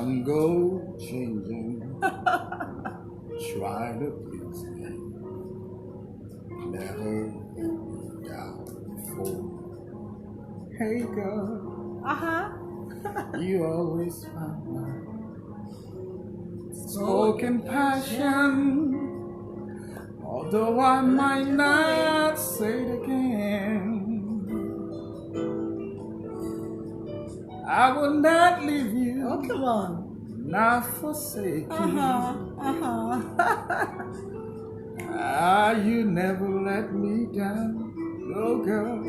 Don't go changing. Try to please me. Never down before. Hey girl, you always find my spoken passion. Although I might not say it again, I will not leave you. Oh, come on. Not forsake you. You never let me down, oh girl.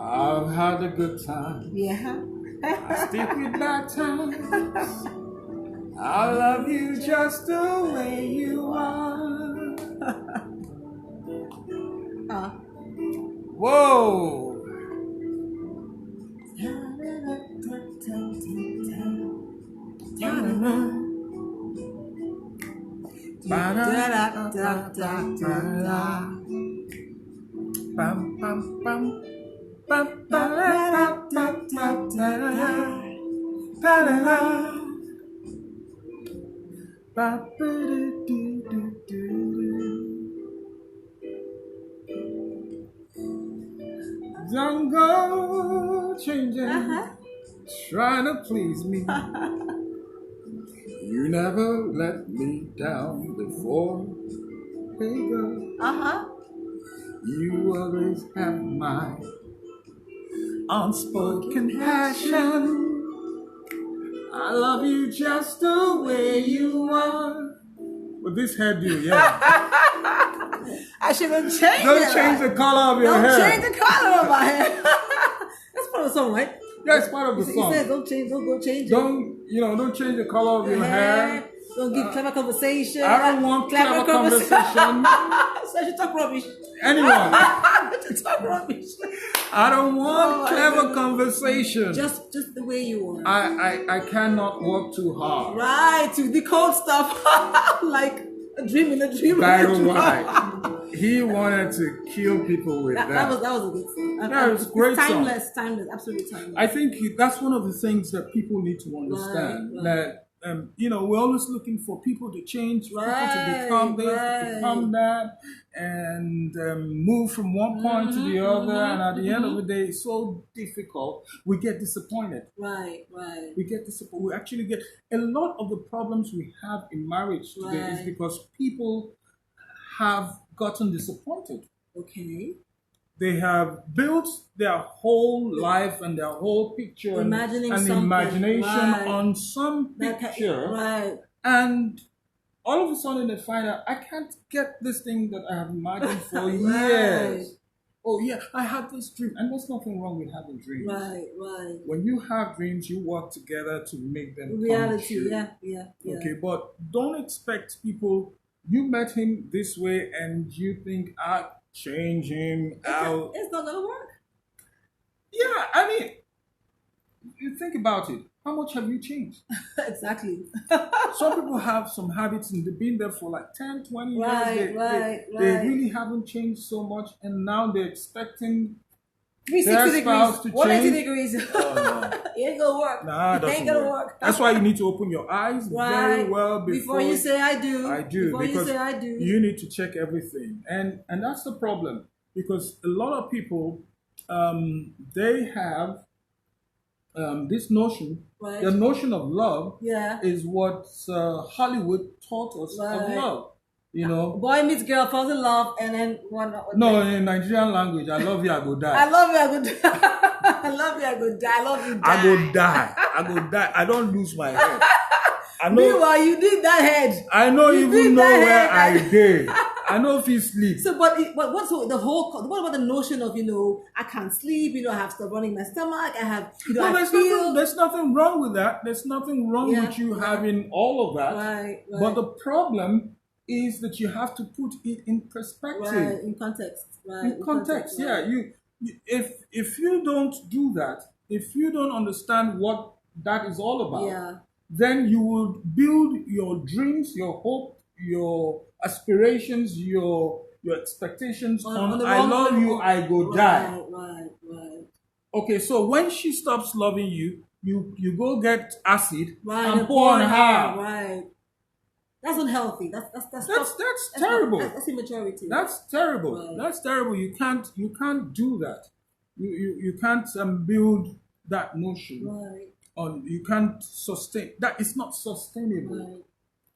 I've had a good time. Yeah. I stick with bad times. I love you just the way you are. Whoa. Don't go changing, trying to please me. You never let me down before. Hey girl, you always have my unspoken passion. I love you just the way you are. With this hairdo, yeah. I should have changed Don't it. change the color of your hair. Don't change the color of my hair. That's part of the song, right? Yeah, it's part of the song. He says don't go change it. Don't change the color of your hair. Don't give clever conversation. I don't want clever conversation. So I should talk rubbish. Anyone. I should talk rubbish. I don't want clever conversation. Just the way you are. I cannot work too hard. Right, to decode stuff like a dream in a dream. Very right. He wanted to kill people with that. That was a good song. Yeah, it was a great song. Timeless, absolutely timeless. I think that's one of the things that people need to understand. Right. That we're always looking for people to change, people to become this, to become that, and move from one point to the other. And at the end of the day, it's so difficult. We get disappointed. Right. We get disappointed. We actually get a lot of the problems we have in marriage today is because people have gotten disappointed. Okay. They have built their whole life and their whole picture and imagination on some picture. Right. And all of a sudden they find out, I can't get this thing that I have imagined for years. Oh yeah, I had this dream. And there's nothing wrong with having dreams. Right. When you have dreams, you work together to make them reality. Come true. Yeah. Okay, but don't expect people, you met him this way and you think, change him out. It's not gonna work. Yeah, I mean, you think about it. How much have you changed? Exactly. Some people have some habits and they've been there for like 10, 20 years. They really haven't changed so much, and now they're expecting 360 degrees to 180 change. degrees. Oh, no. It ain't gonna work. Nah, it ain't gonna work. That's why you need to open your eyes very well before you say I do. I do. Before you say I do. You need to check everything. And that's the problem. Because a lot of people, they have this notion, the notion of love is what Hollywood taught us of love. You know, boy meets girl, falls in love, and then one. No, in Nigerian language, I love you, I go die. I love you, I go die. I love you, I go die. I love you, die. I go die. I don't lose my head. I know. Meanwhile, you need that head. I know you even know where I did. I know if you sleep. So, but what's the whole? What about the notion of I can't sleep? I have stuff running in my stomach. I have. There's nothing wrong with that. There's nothing wrong with you having all of that. Right. But the problem is that you have to put it in perspective. Right, in context. Right. In context, yeah. If you don't do that, if you don't understand what that is all about, then you will build your dreams, your hope, your aspirations, your expectations on I love you, I go die. Right. Okay, so when she stops loving you, you go get acid right, and pour on her. Right. That's unhealthy. That's terrible. That's immaturity. That's terrible. Right. That's terrible. You can't do that. You can't build that notion. Right. You can't sustain that. It's not sustainable. Right.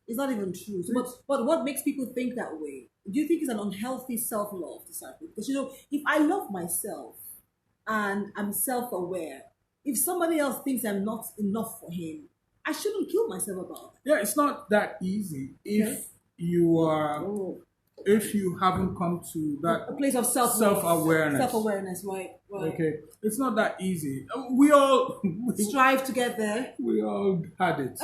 It's not even true. So, but what makes people think that way? Do you think it's an unhealthy self-love disciple? Because if I love myself and I'm self-aware, if somebody else thinks I'm not enough for him, I shouldn't kill myself about it. Yeah, it's not that easy if you are. If you haven't come to that a place of self-awareness. Self-awareness, right. Okay, it's not that easy. We all strive to get there. We all had it.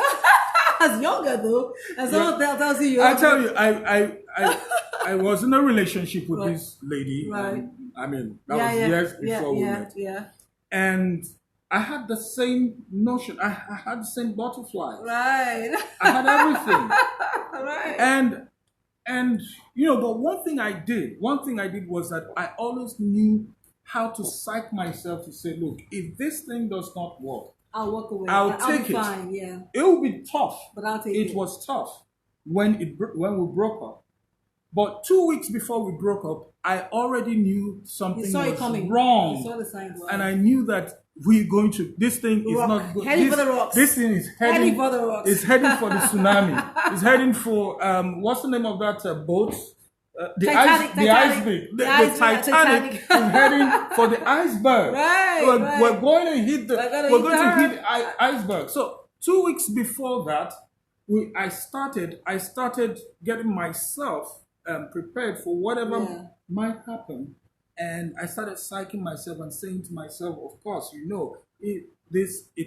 As younger though, as someone tells you. I tell you, I was in a relationship with this lady. Right. I mean, that was years before we met. Yeah. And I had the same notion. I had the same butterflies. Right. I had everything. Right. And but one thing I did was that I always knew how to psych myself to say, look, if this thing does not work, I'll walk away. I'll take it. Fine, yeah. It will be tough. But I'll take it. It was tough when we broke up. But 2 weeks before we broke up, I already knew something was wrong. You saw the signs. And I knew that this thing is not good. Heading for the rocks. This thing is heading for the rocks. It's heading for the tsunami. It's heading for what's the name of that boat? The Titanic is heading for the iceberg. Right, we're going to hit the iceberg. So 2 weeks before that, I started getting myself prepared for whatever might happen, and I started psyching myself and saying to myself, of course, it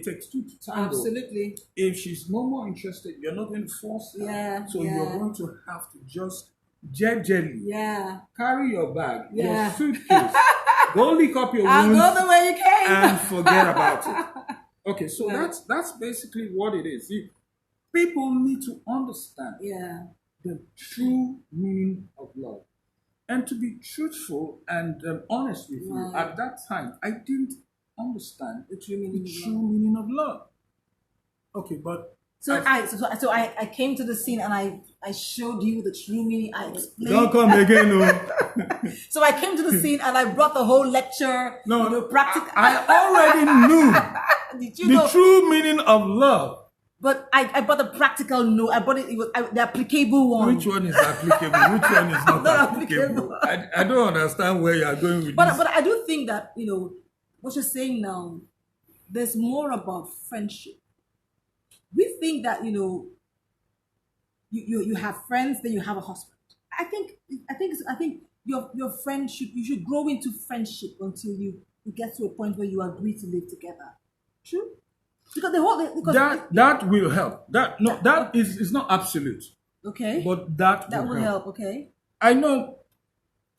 takes two to tango. Absolutely. If she's no more interested, you're not going to force her. You're going to have to just gently carry your bag, your suitcase, go lick up your wounds, go the way you came, and forget about it. Okay, so that's basically what it is. People need to understand the true meaning of love. And to be truthful and honest with you, at that time, I didn't understand the true meaning of love. Okay, but I came to the scene and I showed you the true meaning. I explained. Don't come again, no. So I came to the scene and I brought the whole lecture. Practical. I already knew the true meaning of love. But I bought the practical note. I bought the applicable one. Which one is applicable? Which one is not applicable? I don't understand where you are going with this. But I do think that, what you're saying now, there's more about friendship. We think that, you have friends, then you have a husband. I think your friendship, you should grow into friendship until you get to a point where you agree to live together. True? Because that will help. That is not absolute. Okay. But that will help. Okay. I know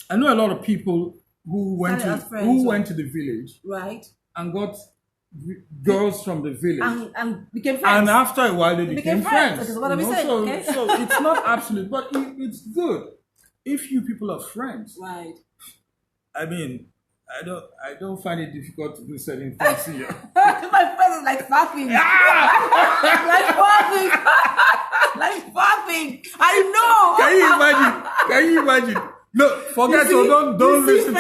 a lot of people who went to the village, right, and got girls from the village and became friends. And after a while, they became friends. That's what I'm saying. Okay? So it's not absolute, but it's good if you people are friends. Right. I mean, I don't find it difficult to do certain things here. My friend is like fapping. like fapping. I know. Can you imagine? No, forget her. Don't listen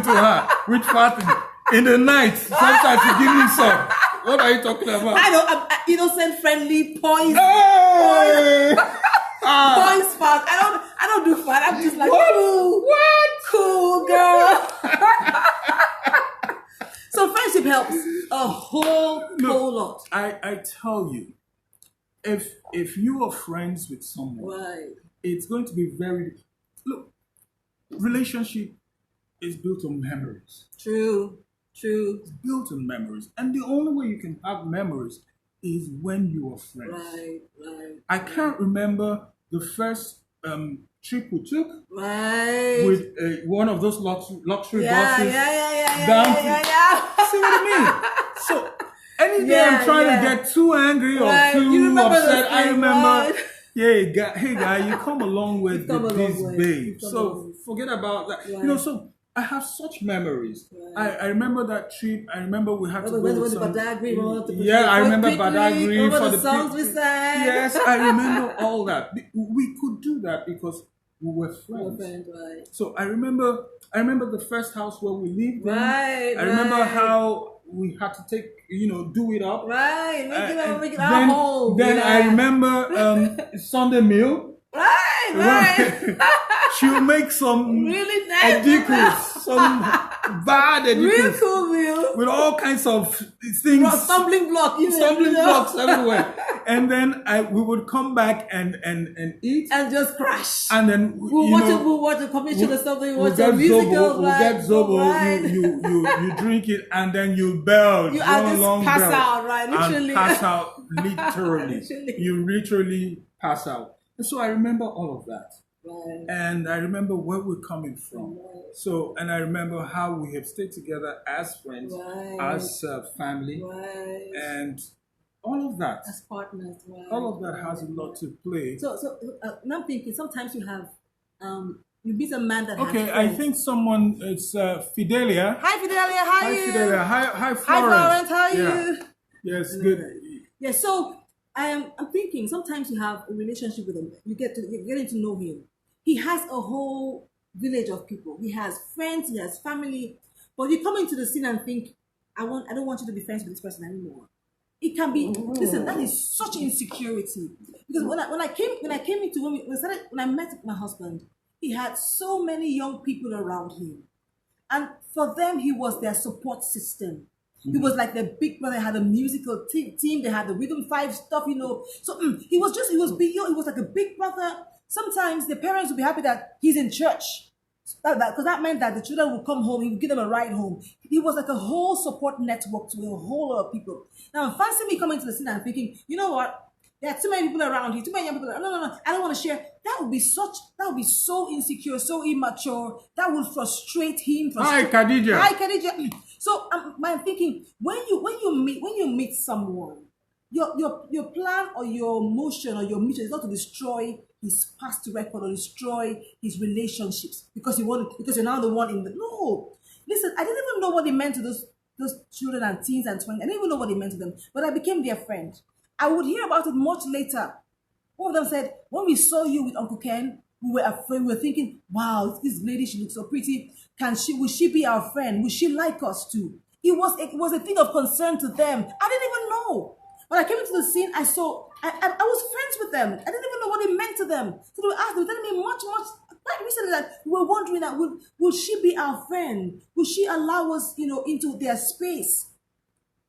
to her. Which fapping? In the night, sometimes you give me some. What are you talking about? I'm innocent, friendly, poised. Hey! Poised fat. I don't do fat. I'm just like, cool girl. So friendship helps a whole lot. I tell you, if you are friends with someone, right, it's going to be relationship is built on memories. True. It's built on memories. And the only way you can have memories is when you are friends. Right. I can't remember the first trip we took. Right. With one of those luxury buses. Yeah. See what I mean? So, any day I'm trying to get too angry or too upset, I remember, hey guy, you come a long way with this babe. So, forget about that. Yeah. So, I have such memories. I remember that trip. I remember we had to go to some... I remember Badagry for the songs we sang. Yes, I remember all that. We could do that because we were friends. Right. So I remember the first house where we lived in. Right. I remember how we had to take, do it up. Right. Make it our home. Then I remember Sunday meal. Right. She'll make some really nice edicles, some bad edicles. Real cool meal. With all kinds of things. Stumbling blocks everywhere. And then we would come back and eat. And just crash. And then we'll watch a commission or something. We'll get Zobo. Right? You drink it and then you belch. You just pass out, right? Literally. And pass out literally. You literally pass out. And so I remember all of that. Right. And I remember where we're coming from. Right. So, and I remember how we have stayed together as friends, as family, and all of that. As partners, all of that has a lot to play. So now I'm thinking, sometimes you have, you meet a man that has friends. I think someone, it's Fidelia. Hi Fidelia, how are you? Hi Fidelia, hi Florence. Hi Florence, how are you? Yes, good. Yeah, so I'm thinking sometimes you have a relationship with him. You're getting to know him. He has a whole village of people. He has friends. He has family. But you come into the scene and think, I don't want you to be friends with this person anymore. It can be. Listen, that is such insecurity. Because when I met my husband, he had so many young people around him, and for them he was their support system. He was like the big brother. They had a musical team. They had the Rhythm 5 stuff, So he was big. He was like a big brother. Sometimes the parents would be happy that he's in church. Because that meant that the children would come home. He would give them a ride home. He was like a whole support network to a whole lot of people. Now, fancy me coming to the scene and thinking, you know what? There are too many people around here. Too many young people. No. I don't want to share. That would be so insecure, so immature. That would frustrate him. Hi, Khadija. So I'm thinking, when you meet someone, your plan or your motion or your mission is not to destroy his past record or destroy his relationships because you're now the one in the no. Listen, I didn't even know what it meant to those children and teens and 20. I didn't even know what it meant to them, but I became their friend. I would hear about it much later. One of them said, when we saw you with Uncle Ken, we were afraid. We were thinking, wow, this lady, she looks so pretty. Will she be our friend? Will she like us too? It was a thing of concern to them. I didn't even know. When I came into the scene, I was friends with them. I didn't even know what it meant to them. So they were telling me much, quite recently that we were wondering that will she be our friend? Will she allow us, into their space?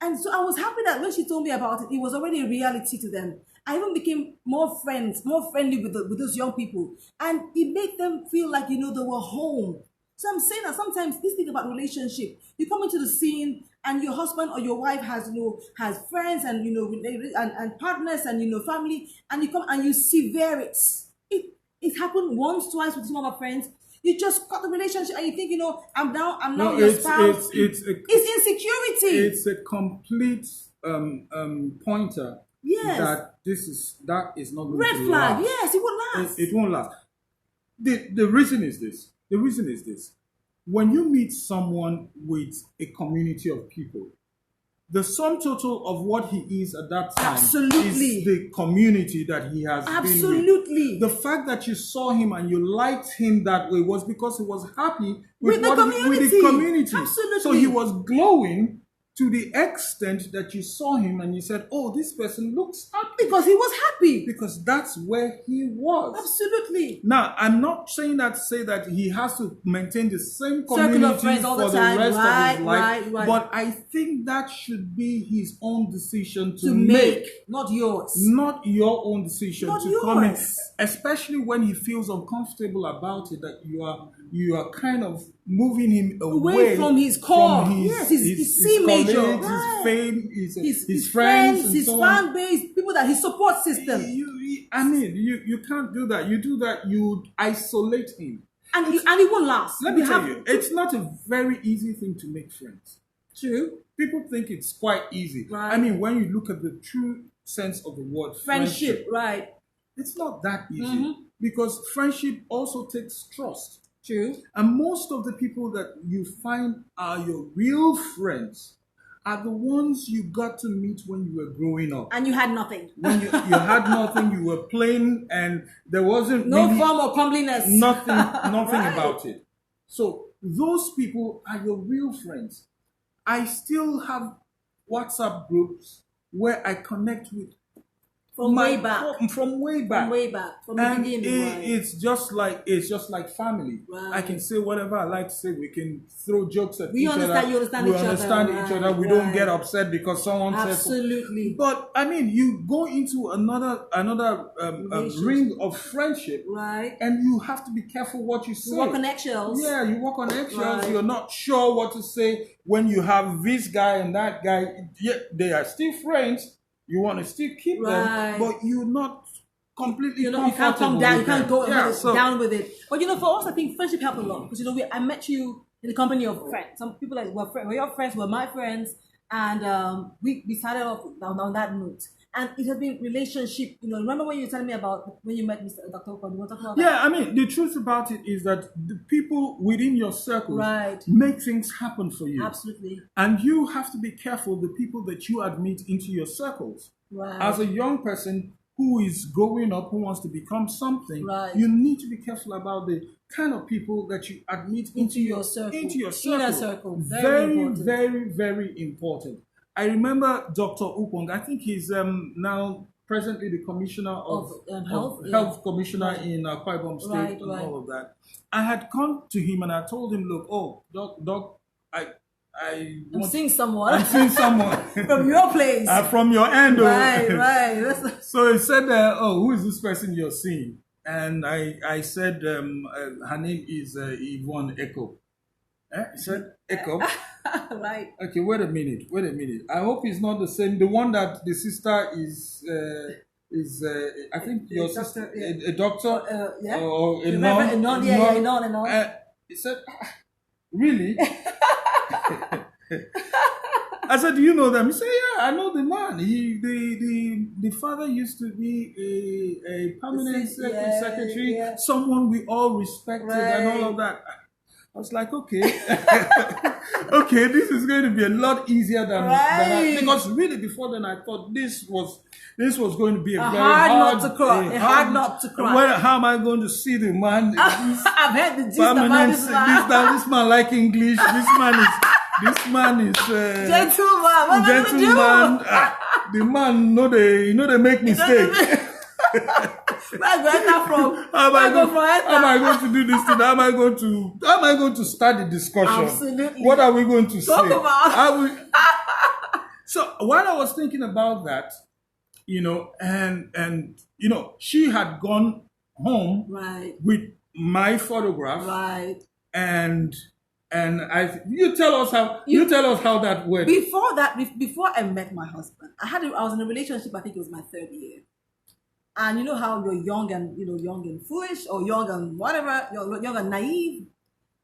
And so I was happy that when she told me about it, it was already a reality to them. I even became more friendly with those young people. And it made them feel like, they were home. So I'm saying that sometimes this thing about relationship, you come into the scene and your husband or your wife has friends and, and partners and, family, and you come and you sever it. It happened once, twice with some of our friends. You just cut the relationship and you think, I'm now your spouse. It's insecurity. It's a complete pointer. Yes. That is not going red to flag. last. Yes, it won't last. It won't last. The reason is this. When you meet someone with a community of people, the sum total of what he is at that time is the community that he has been with. The fact that you saw him and you liked him that way was because he was happy with the community. Absolutely. So he was glowing to the extent that you saw him and you said, oh, this person looks happy. Because he was happy. Because that's where he was. Absolutely. Now, I'm not saying that to say that he has to maintain the same community for the rest of his life. Right. But I think that should be his own decision to make. Not yours. Not your own decision not to yours. Come in. Especially when he feels uncomfortable about it, that you are kind of moving him away from his core. His C major. Colleagues, his fame, his friends, his fan base, people that his support system. You can't do that. You do that, you isolate him. And it won't last. Let me tell you, it's not a very easy thing to make friends. True. People think it's quite easy. Right. I mean, when you look at the true sense of the word friendship, right? It's not that easy because friendship also takes trust. True. And most of the people that you find are your real friends are the ones you got to meet when you were growing up. And you had nothing. When you had nothing, you were plain, and there wasn't no really form of comeliness. nothing Right. about it. So those people are your real friends. I still have WhatsApp groups where I connect with From way back. From way back. From way back. From the And beginning. Right. it's just like family. Right. I can say whatever I like to say. We can throw jokes at each other. You understand We each other. understand each other. We Right. don't get upset because someone says. Absolutely. But I mean, you go into another ring of friendship, right? And you have to be careful what you say. You walk on eggshells. Yeah, you walk on eggshells. Right. You're not sure what to say when you have this guy and that guy. Yeah, they are still friends. You want to still keep them, but you're not completely you can't come down. You can't go down with it. But for us, I think friendship helped a lot because I met you in the company of friends. Some people were your friends, were my friends, and we started off on that note. And it has been relationship. Remember when you were telling me about when you met Mr. Dr. Okon? You want to talk about that? Yeah, I mean, the truth about it is that the people within your circle make things happen for you. Absolutely. And you have to be careful the people that you admit into your circles. Right. As a young person who is growing up, who wants to become something, you need to be careful about the kind of people that you admit into your circle. Inner circle. Very, very, very important. I remember Dr. Upong. I think he's now presently the commissioner of health commissioner in Akwa Ibom State and all of that. I had come to him and I told him, look, doc, I'm seeing someone from your place, from your end. Right. So he said, who is this person you're seeing? And I said, her name is Yvonne Echo. He said, Echo. Right. Okay, wait a minute. I hope it's not the same. The one that the sister is I think your sister, a doctor, or a nun. He said, really? I said, do you know them? He said, yeah, I know the man. The father used to be a permanent secretary, someone we all respected and all of that. I was like, okay, okay, this is going to be a lot easier than because really before then I thought this was going to be a very hard not to cry. How am I going to see the man? I've heard the gist about this man. This man like English. This man is gentleman. The man they make mistake. Where I got from? How am I going to do this today? How am I going to start the discussion? Absolutely. What are we going to talk say? about? So while I was thinking about that, and she had gone home with my photograph, and you tell us how that went. Before I met my husband, I was in a relationship. I think it was my 3rd year. And you know how you're young and foolish, or young and whatever, you're young and naive.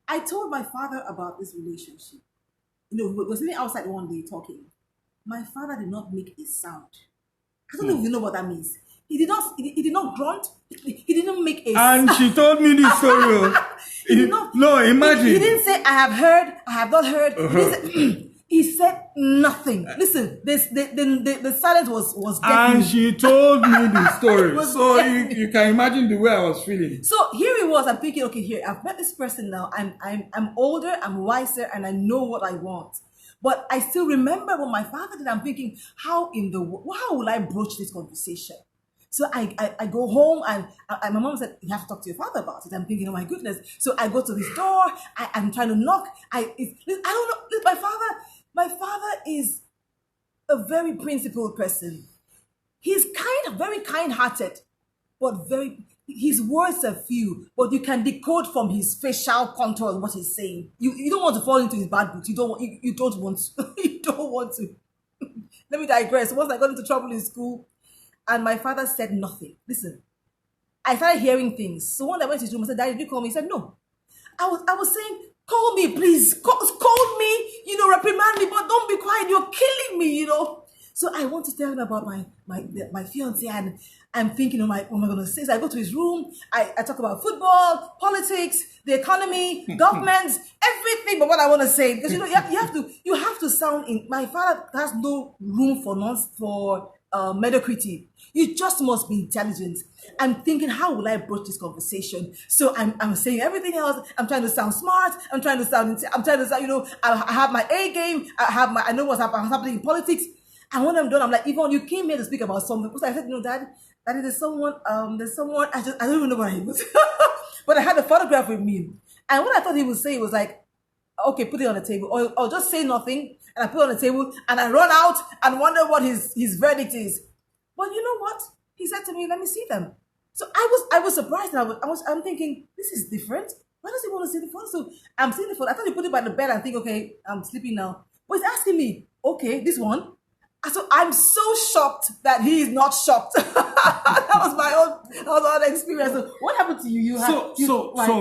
I told my father about this relationship. We were sitting outside one day talking. My father did not make a sound. I don't know if you know what that means. He did not grunt. He didn't make a sound. And she told me this story. Imagine. He didn't say, I have heard, I have not heard. He said nothing. Listen, the silence was getting and she told me the story. So you can imagine the way I was feeling. So here it was. I'm thinking, okay, here I've met this person now. I'm older, I'm wiser, and I know what I want. But I still remember when my father did. I'm thinking, how will I broach this conversation? So I go home and my mom said, you have to talk to your father about it. I'm thinking, oh my goodness. So I go to his door. I'm trying to knock. I don't know. My father is a very principled person. He's very kind-hearted, but his words are few, but you can decode from his facial contour what he's saying. You don't want to fall into his bad boots. You don't want to. You don't want to. Let me digress. Once I got into trouble in school, and my father said nothing. Listen, I started hearing things. So one day I went to his room and said, Daddy, did you call me? He said, no. I was saying, call me, please. Call me, reprimand me, but don't be quiet. You're killing me, So I want to tell him about my fiancé, and I'm thinking, what am I going to say? So I go to his room. I talk about football, politics, the economy, governments, everything but what I want to say. Because, you have to sound in. My father has no room for mediocrity. You just must be intelligent. I'm thinking, how will I broach this conversation? So I'm saying everything else. I'm trying to sound smart. I'm trying to sound, I have my A game. I know what's happening in politics. And when I'm done, I'm like, Yvonne, you came here to speak about something. So I said, Dad, there's someone, I don't even know what he was. But I had a photograph with me. And what I thought he would say was like, okay, put it on the table. Or just say nothing. And I put it on the table. And I run out and wonder what his verdict is. But you know what? He said to me, let me see them. So I was surprised. And I'm thinking, this is different. Why does he want to see the photo? So I'm seeing the photo. I thought he put it by the bed and think, okay, I'm sleeping now. But he's asking me, okay, this one. So I'm so shocked that he is not shocked. That was my own experience. So what happened to you? So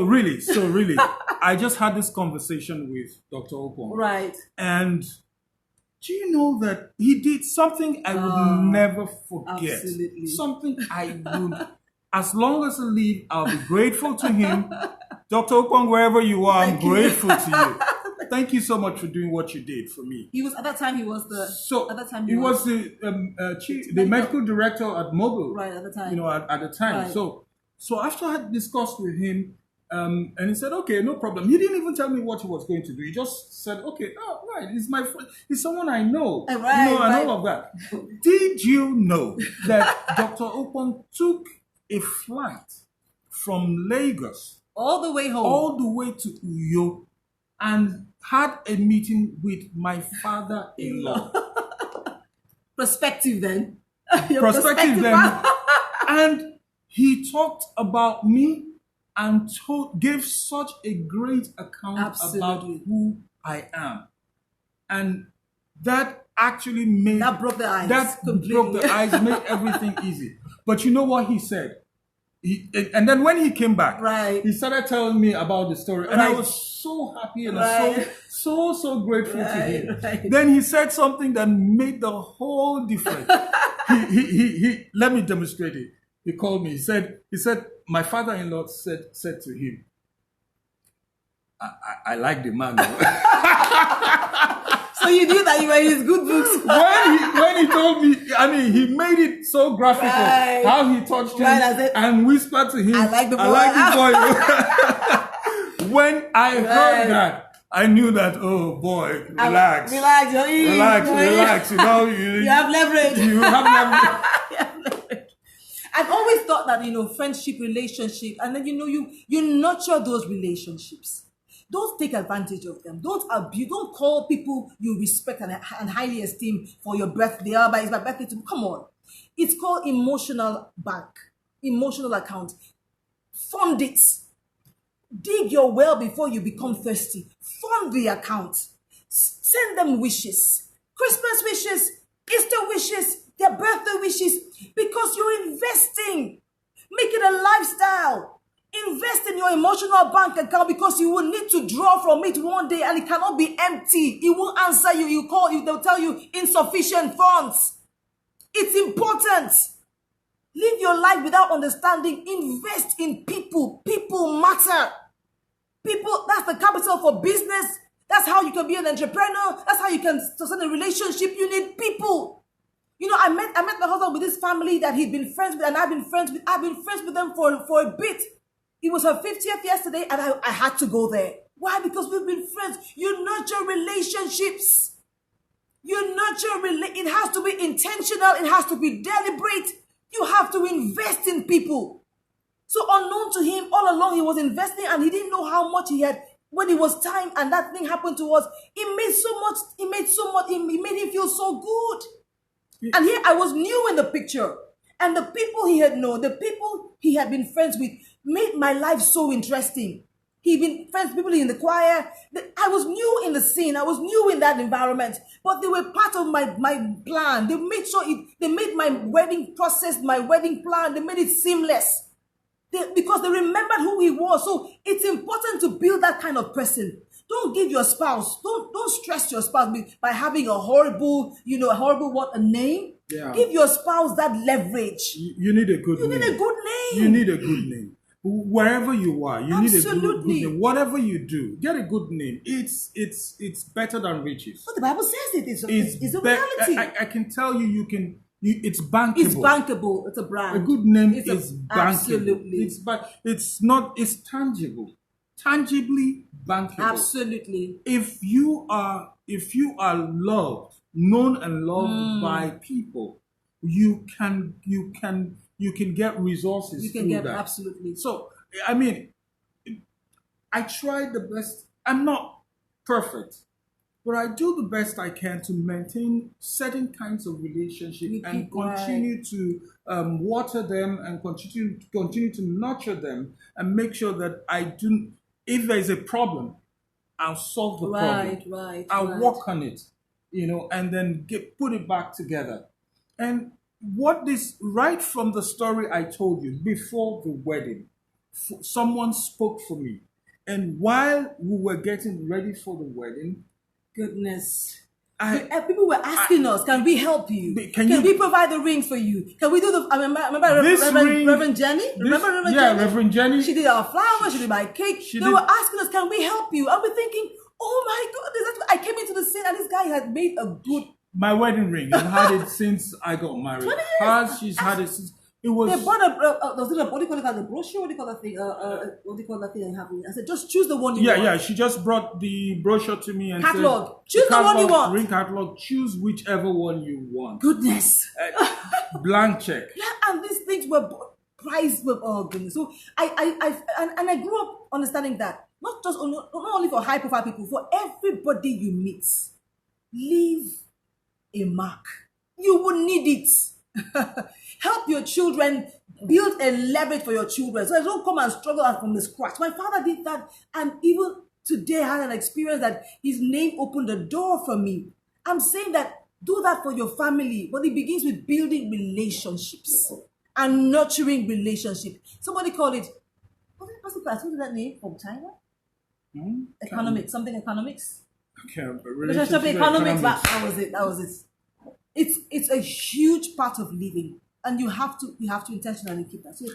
really, I just had this conversation with Dr. Opon. Right. And do you know that he did something I would never forget? Absolutely. Something I would, as long as I live, I'll be grateful to him. Dr. Opon, wherever you are, I'm grateful to you. Thank you so much for doing what you did for me. He was the medical director at Mobile. Right, at the time. At the time. Right. So after I had discussed with him, and he said, okay, no problem. He didn't even tell me what he was going to do. He just said, okay, right, he's my friend. He's someone I know. Right, and all of that. Did you know that Dr. Opon took a flight from Lagos all the way home, all the way to Uyo, and had a meeting with my father-in-law. Perspective then. Perspective then. And he talked about me and gave such a great account about who I am. And that actually that broke the ice. Made everything easy. But you know what he said? And then when he came back, right, he started telling me about the story. And I was so happy and so grateful to him. Right. Then he said something that made the whole difference. he let me demonstrate it. He called me. He said, my father-in-law said to him, I like the man. So you knew that you were in his good books. When he told me, he made it so graphical, how he touched him and whispered to him, I like the boy. When I heard that, I knew that, oh boy, relax. Relax. You have leverage. You have leverage. I've always thought that, friendship, relationship, and then, you nurture those relationships. Don't take advantage of them. Don't abuse. Don't call people you respect and highly esteem for your birthday. But it's my birthday too. Come on. It's called emotional bank, emotional account. Fund it. Dig your well before you become thirsty. Fund the account. Send them wishes. Christmas wishes, Easter wishes, their birthday wishes, because you're investing. Make it a lifestyle. Invest in your emotional bank account, because you will need to draw from it one day and it cannot be empty. It won't answer you. You call you, they'll tell you insufficient funds. It's important. Live your life without understanding. Invest in people. People matter. People, that's the capital for business. That's how you can be an entrepreneur. That's how you can sustain a relationship. You need people. I met my husband with this family that he'd been friends with, and I've been friends with them for a bit. It was her 50th yesterday, and I had to go there. Why? Because we've been friends. You nurture relationships. It has to be intentional. It has to be deliberate. You have to invest in people. So unknown to him, all along he was investing, and he didn't know how much he had. When it was time and that thing happened to us, it made him feel so good. Yeah. And here I was new in the picture. And the people he had known, the people he had been friends with, made my life so interesting. He'd been friends with people in the choir. I was new in the scene. I was new in that environment. But they were part of my plan. They made sure they made my wedding process, my wedding plan, they made it seamless. Because they remembered who he was. So it's important to build that kind of person. Don't give your spouse, don't stress your spouse by having a horrible, a name. Yeah. Give your spouse that leverage. You need a good name. You need a good name. You need a good name. Wherever you are, you need a good name. Whatever you do, get a good name. It's better than riches. But the Bible says it's a reality. I can tell you, it's bankable. It's bankable. It's a brand. A good name is bankable. Absolutely. It's tangible. Tangibly bankable. Absolutely. If you are loved, known and loved by people, you can get resources. You can get that. Absolutely. So I mean, I try the best. I'm not perfect, but I do the best I can to maintain certain kinds of relationships and continue to water them and continue to nurture them and make sure that I do. If there is a problem, I'll solve the problem. I'll work on it, and then put it back together. And right from the story I told you before the wedding, someone spoke for me. And while we were getting ready for the wedding, goodness. People were asking us, can we help you? Can we provide the rings for you? Can we do I remember Reverend Jenny? Jenny? Reverend Jenny. She did our flowers, she did my cake. They were asking us, can we help you? And we're thinking, oh my goodness. I came into the scene and this guy had made a good... My wedding ring. I've had it since I got married. 20 years. She's had it since... It was... They bought what do you call it? The brochure? What do you call that thing? What do you call that thing I have? I said, just choose the one you want. Yeah. She just brought the brochure to me and catalog. Said... Choose the one you want. Ring catalog. Choose whichever one you want. Goodness. Blank check. Yeah, and these things were priced with, oh goodness. So I grew up understanding that. Not only for high profile people, for everybody you meet. Leave a mark. You will need it. Help your children, build a leverage for your children so they don't come and struggle from the scratch. My father did that, and even today I had an experience that his name opened the door for me. I'm saying that do that for your family, but it begins with building relationships and nurturing relationships. Somebody called it, what is that name from China? Economics, something economics. Okay, relationship economics. That was it. It's a huge part of living, and you have to intentionally keep that. So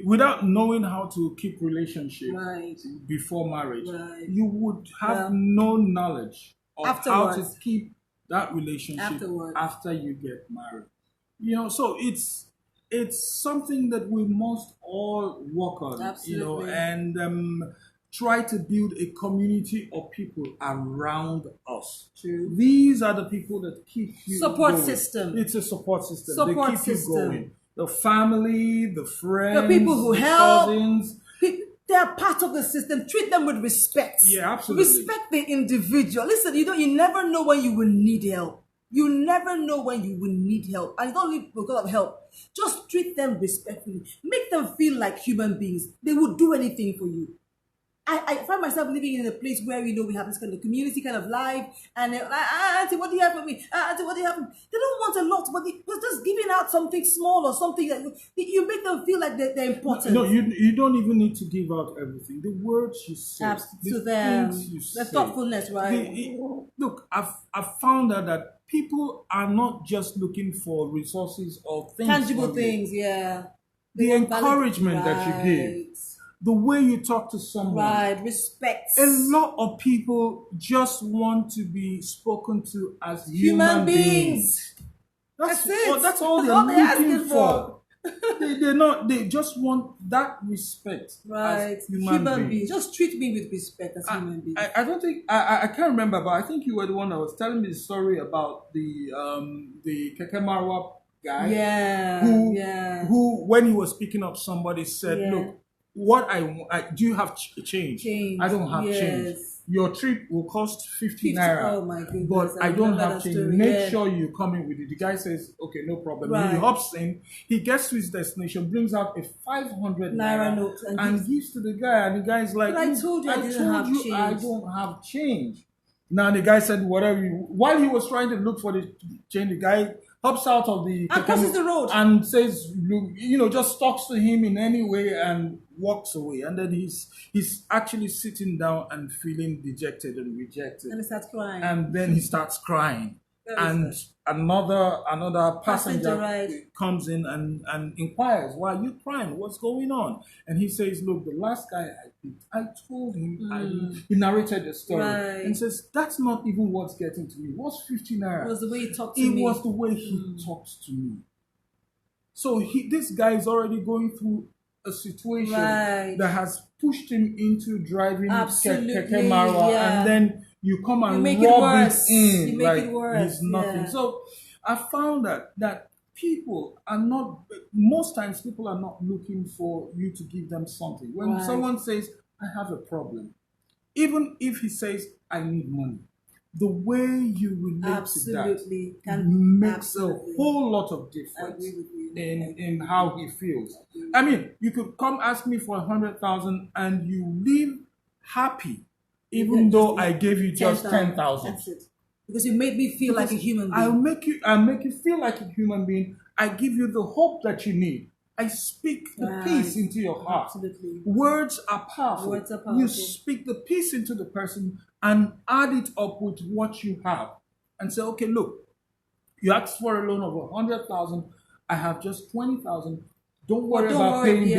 without knowing how to keep relationship before marriage, you would have no knowledge of how to keep that relationship after you get married. So it's something that we must all work on. Absolutely. And try to build a community of people around us. True. These are the people that keep you support going. System. It's a support system. They keep you going. The family, the friends, the people who help, cousins. They are part of the system. Treat them with respect. Yeah, absolutely. Respect the individual. Listen, you never know when you will need help. You never know when you will need help. And it's not only because of help. Just treat them respectfully. Make them feel like human beings. They will do anything for you. I find myself living in a place where we have this kind of community kind of life, and they're like, Auntie, what do you have for me? Auntie, what do you have for me? They don't want a lot, but they're just giving out something small or something that you make them feel like they're important. No, you don't even need to give out everything. The words you say, to them, the thoughtfulness, right? Look, I've found out that people are not just looking for resources or things, tangible things, yeah. The encouragement that you give. The way you talk to someone. Respect. A lot of people just want to be spoken to as human beings. That's it. That's all they're looking for. They just want that respect. As human beings. Just treat me with respect as human beings. I don't think, I can't remember, but I think you were the one that was telling me the story about the Kekemarwa guy. Who, when he was picking up somebody, said, look, what do you have change? I don't have change. Your trip will cost 50 naira. Oh my goodness. But I don't have change. Make sure you come in with it. The guy says, okay, no problem. He hops in, he gets to his destination, brings out a 500 naira note and gives to the guy. And the guy's like, I told you I don't have change. Now the guy said, whatever. While he was trying to look for the change, the guy hops out of the and crosses the road and says, just talks to him in any way and walks away. And then he's actually sitting down and feeling dejected and rejected. And he starts crying. And then he starts crying. And another passenger comes in and inquires, why are you crying? What's going on? And he says, look, the last guy I told him, he narrated the story and says, that's not even what's getting to me. What's 50 naira? It was the way he talked to me. It was the way he talks to me. So this guy is already going through a situation that has pushed him into driving Keke Marwa, and then you come and rub it in. You make it worse. It's nothing. Yeah. So I found that people are not, most times people are not looking for you to give them something. When someone says, I have a problem, even if he says, I need money, the way you relate to that makes a whole lot of difference in how he feels. I mean, you could come ask me for 100,000 and you leave happy, even though I gave you just 10,000. That's it. Because you made me feel like a human being. I'll make you feel like a human being. I give you the hope that you need. I speak the peace into your heart. Absolutely. Words are powerful. You speak the peace into the person and add it up with what you have. And say, okay, look, you asked for a loan of 100,000. I have just 20,000. Don't worry about paying me.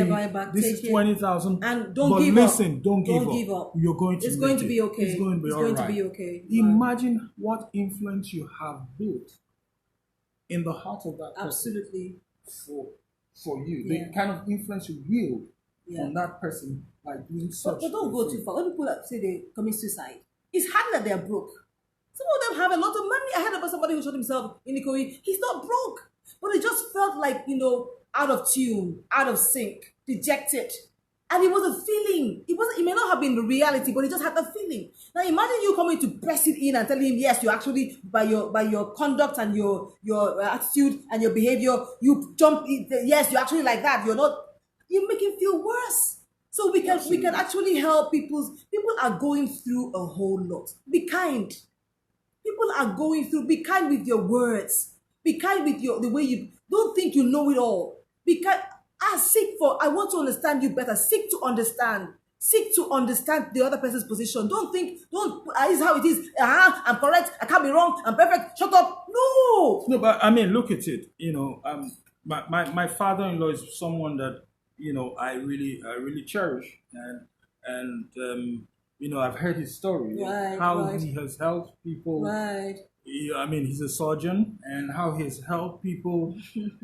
This is 20,000. And don't give up. Don't give up. You're going to. It's going to be okay. It's going to be okay. Imagine what influence you have built in the heart of that person. Absolutely. For you, the kind of influence you wield on that person by doing such. But don't go too far. When people say they commit suicide, it's hard that they're broke. Some of them have a lot of money. I heard about somebody who shot himself in Ikoyi. He's not broke, but it just felt like, out of tune, out of sync, dejected. And it was a feeling. It may not have been the reality, but he just had the feeling. Now imagine you coming to press it in and telling him, yes, you actually, by your conduct and your attitude and your behavior, you jump, yes, you're actually like that. You make him feel worse. So we can actually help people are going through a whole lot. Be kind. People are going through, be kind with your words. Be kind with the way you, don't think you know it all. Be kind. I want to understand you better. Seek to understand. Seek to understand the other person's position. Don't think, this is how it is. I'm correct. I can't be wrong. I'm perfect. Shut up. No, but I mean, look at it. My father-in-law is someone that, I really cherish. And I've heard his story. How he has helped people. Right. He's a surgeon, and how he's helped people.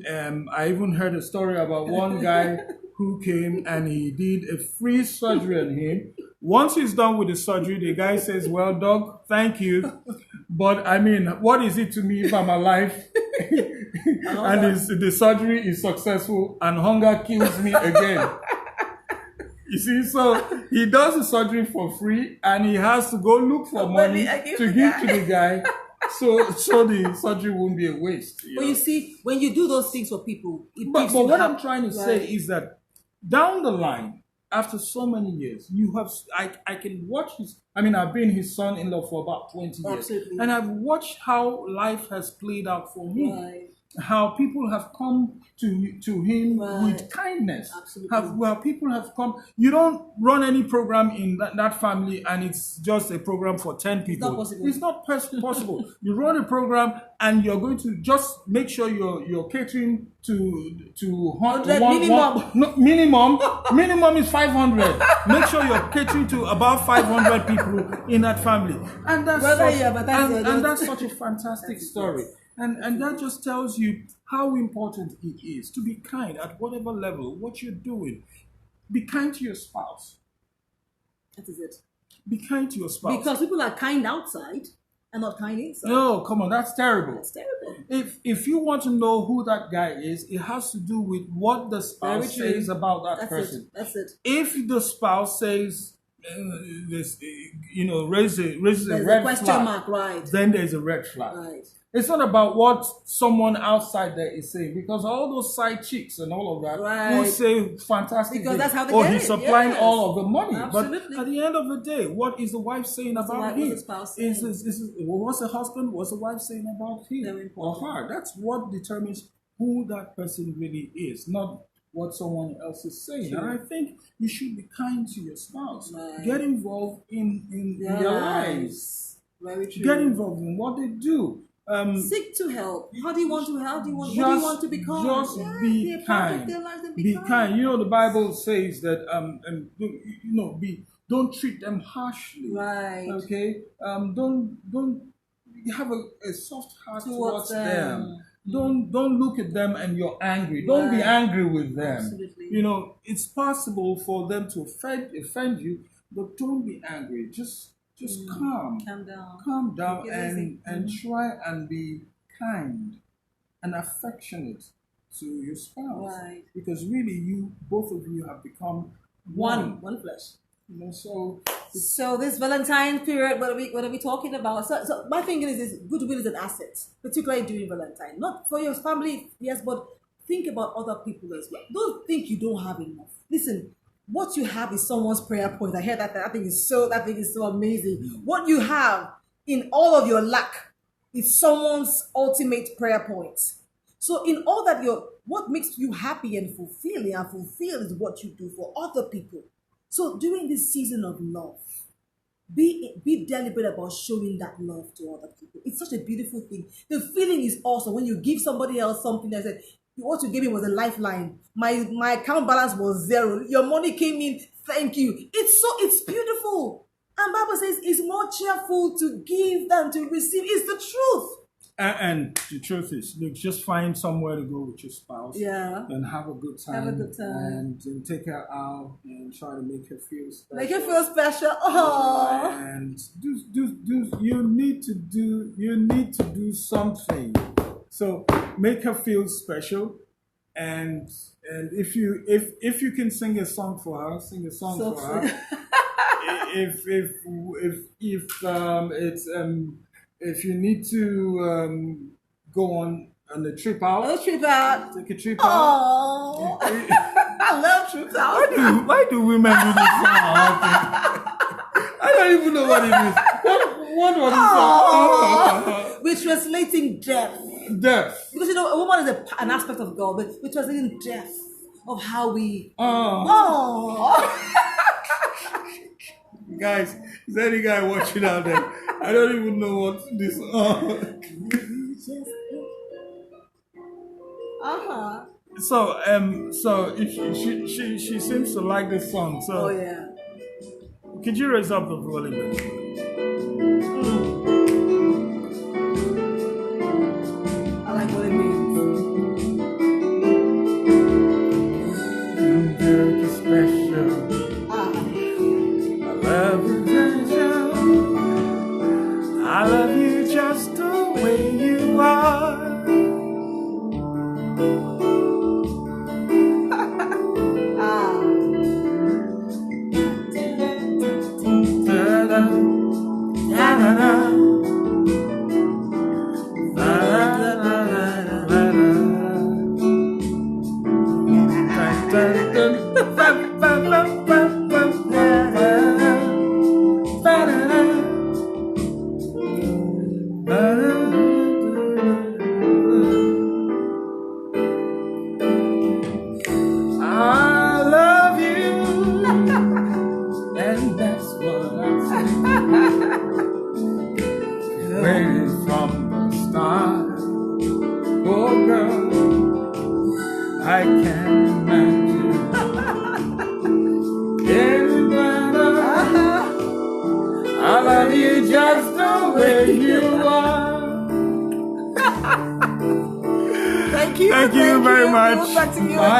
I even heard a story about one guy who came and he did a free surgery on him. Once he's done with the surgery, the guy says, well, doc, thank you. But what is it to me if I'm alive and the surgery is successful and hunger kills me again? You see, so he does the surgery for free and he has to go look for money to give to the guy. So the surgery won't be a waste. But you see, when you do those things for people, but what I'm trying to say is that down the line, after so many years, I can watch I've been his son-in-law for about 20 years. Absolutely. And I've watched how life has played out for him. Right. How people have come to him with kindness. Absolutely. Where people have come. You don't run any program in that family and it's just a program for 10 people. It's not possible. You run a program and you're going to just make sure you're catering to 100 minimum. Minimum is 500. Make sure you're catering to about 500 people in that family. And that's such a fantastic story. And that just tells you how important it is to be kind at whatever level, what you're doing. Be kind to your spouse. That is it. Be kind to your spouse. Because people are kind outside and not kind inside. No, come on, that's terrible. That's terrible. If you want to know who that guy is, it has to do with what the spouse says about that person. That's it. If the spouse says, raises a red question flag, mark, right? Then there's a red flag. Right. It's not about what someone outside there is saying, because all those side chicks and all of that will say fantastic because that's how they or get he's it. supplying all of the money. Absolutely. But at the end of the day, what is the wife saying about him? What's the husband, what's the wife saying about him or her? That's what determines who that person really is, not what someone else is saying. And I think you should be kind to your spouse. Get involved in their lives. Very true. Get involved in what they do. Seek to help. How do you want to help? What do you want to become? Just be kind. Be kind. You know, the Bible says that don't treat them harshly. Right. Okay. Don't have a soft heart towards them. Don't look at them and you're angry. Don't be angry with them. Absolutely. You know, it's possible for them to offend you, but don't be angry. Just calm down and try and be kind and affectionate to your spouse. Right. Because really, both of you have become one flesh. You know, so this Valentine period, what are we talking about? So my thing is goodwill is an asset, particularly during Valentine. Not for your family, yes, but think about other people as well. Don't think you don't have enough. Listen. What you have is someone's prayer point. I hear that. That thing is so amazing. What you have in all of your lack is someone's ultimate prayer point. So in all that what makes you happy and fulfilled is what you do for other people. So during this season of love, be deliberate about showing that love to other people. It's such a beautiful thing. The feeling is awesome when you give somebody else something that said, what you gave me was a lifeline. My account balance was 0. Your money came in. Thank you. It's beautiful. And Bible says it's more cheerful to give than to receive. It's the truth. And the truth is, look, just find somewhere to go with your spouse. Yeah. And have a good time. And take her out and try to make her feel special. Make her feel special. Oh. And you need to do something. So make her feel special, and if you can sing a song for her, sing a song for her. If you need to go on a trip out, take a trip out. I love trips out. Why do women do this song? I don't even know what it is. What was it? We're translating depth. Because a woman is an aspect of God, but we're translating depth of how we. Guys, is there any guy watching out there? I don't even know what this. So she seems to like this song. So. Oh yeah. Could you raise up the volume? I like what it means. Very special. I love you, special. I love you just the way you are. Thank you very much. Bye.